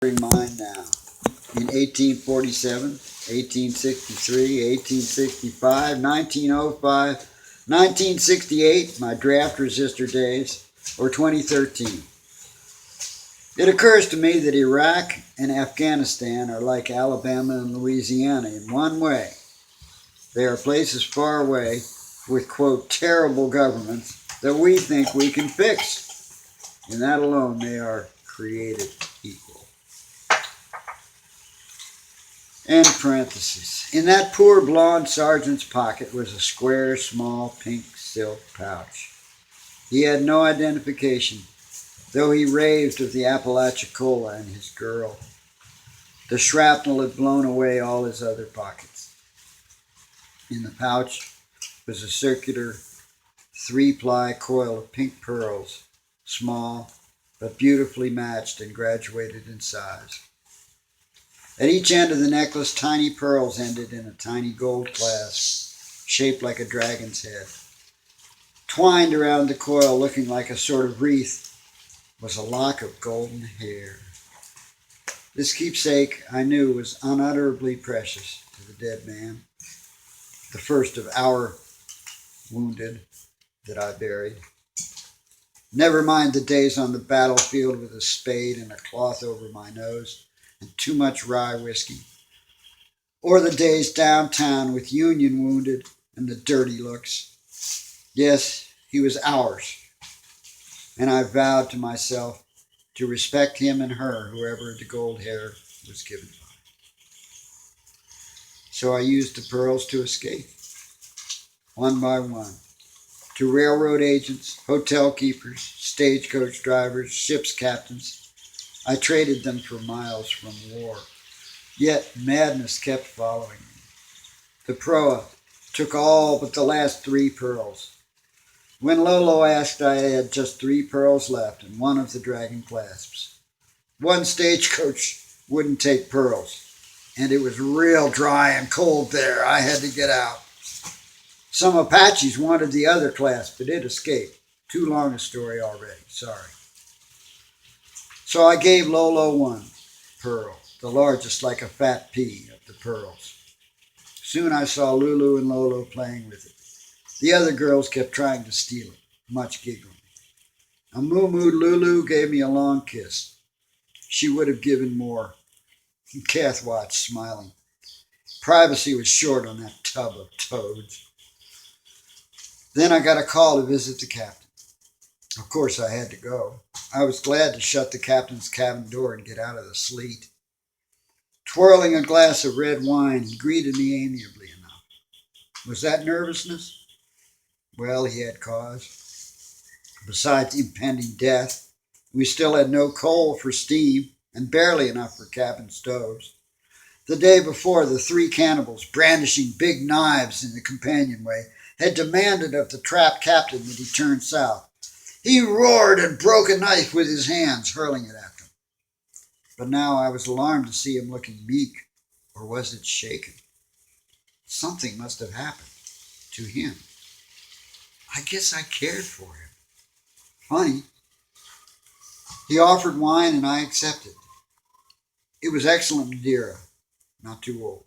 Mine now. In 1847, 1863, 1865, 1905, 1968, my draft resistor days, or 2013. It occurs to me that Iraq and Afghanistan are like Alabama and Louisiana in one way. They are places far away with, quote, terrible governments that we think we can fix. In that alone, they are created equal. End parentheses. In that poor blonde sergeant's pocket was a square, small, pink silk pouch. He had no identification, though he raved of the Apalachicola and his girl. The shrapnel had blown away all his other pockets. In the pouch was a circular, 3-ply coil of pink pearls, small, but beautifully matched and graduated in size. At each end of the necklace, tiny pearls ended in a tiny gold clasp, shaped like a dragon's head. Twined around the coil, looking like a sort of wreath, was a lock of golden hair. This keepsake, I knew, was unutterably precious to the dead man, the first of our wounded that I buried. Never mind the days on the battlefield with a spade and a cloth over my nose and too much rye whiskey, or the days downtown with Union wounded and the dirty looks. Yes, he was ours, and I vowed to myself to respect him and her, whoever the gold hair was given by. So I used the pearls to escape, one by one, to railroad agents, hotel keepers, stagecoach drivers, ship's captains. I traded them for miles from war. Yet madness kept following me. The proa took all but the last 3 pearls. When Lolo asked, I had just 3 pearls left and one of the dragon clasps. One stagecoach wouldn't take pearls, and it was real dry and cold there. I had to get out. Some Apaches wanted the other clasp, but it escaped. Too long a story already. Sorry. So I gave Lolo 1 pearl, the largest like a fat pea of the pearls. Soon I saw Lulu and Lolo playing with it. The other girls kept trying to steal it, much giggling. A moo-mooed Lulu gave me a long kiss. She would have given more. Kath watched, smiling. Privacy was short on that tub of toads. Then I got a call to visit the captain. Of course, I had to go. I was glad to shut the captain's cabin door and get out of the sleet. Twirling a glass of red wine, he greeted me amiably enough. Was that nervousness? Well, he had cause. Besides impending death, we still had no coal for steam and barely enough for cabin stoves. The day before, the 3 cannibals, brandishing big knives in the companionway, had demanded of the trapped captain that he turn south. He roared and broke a knife with his hands, hurling it at them. But now I was alarmed to see him looking meek, or was it shaken? Something must have happened to him. I guess I cared for him. Funny. He offered wine and I accepted. It was excellent Madeira, not too old.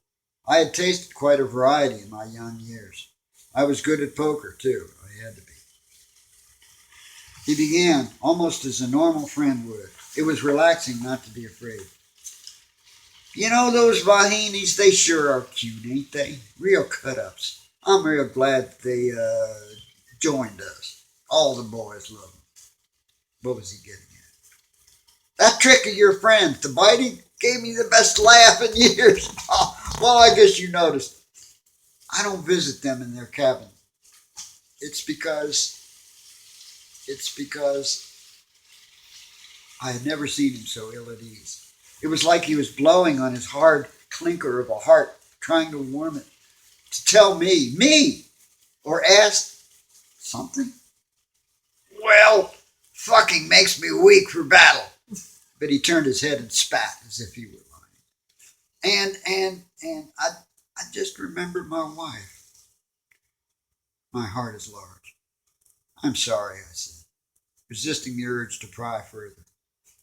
I had tasted quite a variety in my young years. I was good at poker, too. I had to be. He began, almost as a normal friend would. It was relaxing not to be afraid. You know those Vahinis, they sure are cute, ain't they? Real cut-ups. I'm real glad they joined us. All the boys love them. What was he getting at? That trick of your friend, the biting, gave me the best laugh in years. Well, I guess you noticed. I don't visit them in their cabin. It's because I had never seen him so ill at ease. It was like he was blowing on his hard clinker of a heart, trying to warm it, to tell me, or ask something. Well, fucking makes me weak for battle. But he turned his head and spat as if he were lying. And I just remembered my wife. My heart is large. I'm sorry, I said, resisting the urge to pry further.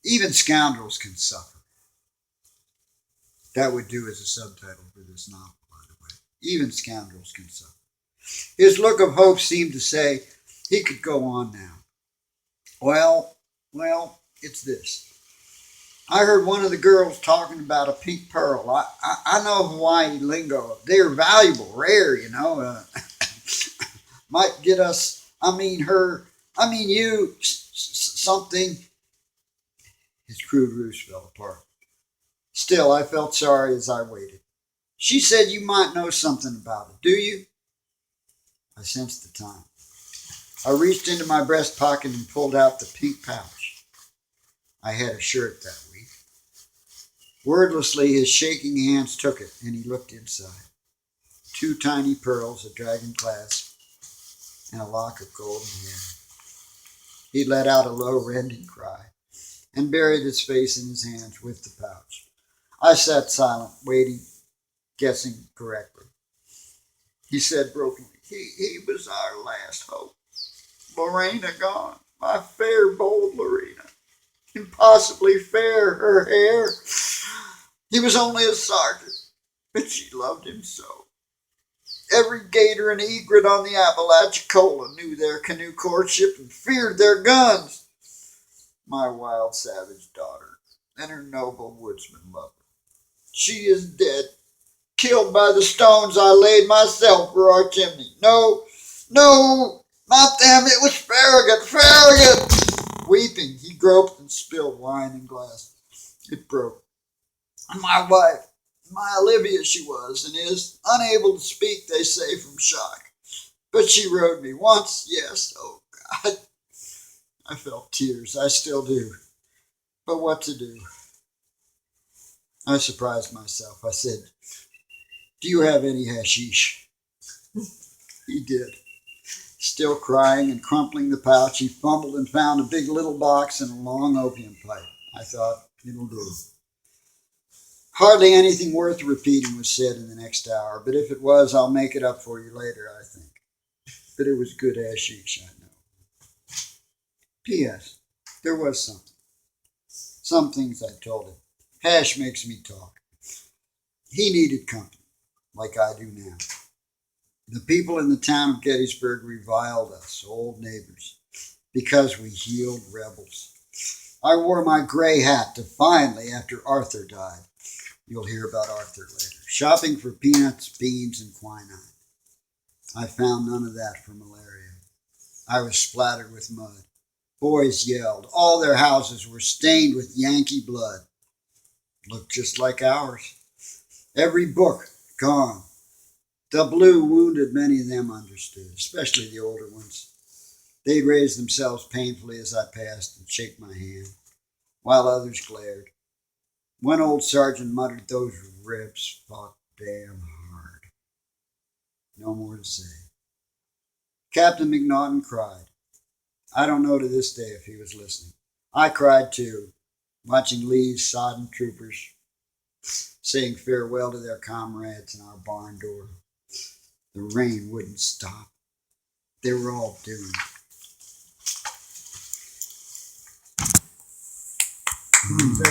Even scoundrels can suffer. That would do as a subtitle for this novel, by the way. Even scoundrels can suffer. His look of hope seemed to say he could go on now. Well, it's this. I heard one of the girls talking about a pink pearl. I know Hawaii lingo. They're valuable, rare, might get us, you, something. His crude ruse fell apart. Still, I felt sorry as I waited. She said you might know something about it. Do you? I sensed the time. I reached into my breast pocket and pulled out the pink pouch. I had a shirt that week. Wordlessly, his shaking hands took it, and he looked inside. 2 tiny pearls, a dragon clasp, and a lock of golden hair. He let out a low, rending cry and buried his face in his hands with the pouch. I sat silent, waiting, guessing correctly. He said brokenly, he was our last hope. Lorena gone, my fair, bold Lorena. Impossibly fair, her hair. He was only a sergeant, but she loved him so. Every gator and egret on the Apalachicola knew their canoe courtship and feared their guns. My wild savage daughter and her noble woodsman lover. She is dead, killed by the stones I laid myself for our chimney. No, not them, it was Farragut. Weeping, he groped and spilled wine in glass. It broke. My wife, my Olivia she was, and is, unable to speak, they say, from shock. But she wrote me once, yes, oh God. I felt tears, I still do. But what to do? I surprised myself. I said, do you have any hashish? He did. Still crying and crumpling the pouch, he fumbled and found a big little box and a long opium pipe. I thought, it'll do. Hardly anything worth repeating was said in the next hour, but if it was, I'll make it up for you later, I think. But it was good hashish, I know. P.S. There was something. Some things I told him. Hash makes me talk. He needed company, like I do now. The people in the town of Gettysburg reviled us, old neighbors, because we healed rebels. I wore my gray hat defiantly after Arthur died. You'll hear about Arthur later. Shopping for peanuts, beans, and quinine. I found none of that for malaria. I was splattered with mud. Boys yelled. All their houses were stained with Yankee blood. Looked just like ours. Every book gone. The blue wounded many of them understood, especially the older ones. They'd raise themselves painfully as I passed and shake my hand, while others glared. One old sergeant muttered, those ribs fought damn hard. No more to say. Captain McNaughton cried. I don't know to this day if he was listening. I cried too, watching Lee's sodden troopers saying farewell to their comrades in our barn door. The rain wouldn't stop. They were all doomed.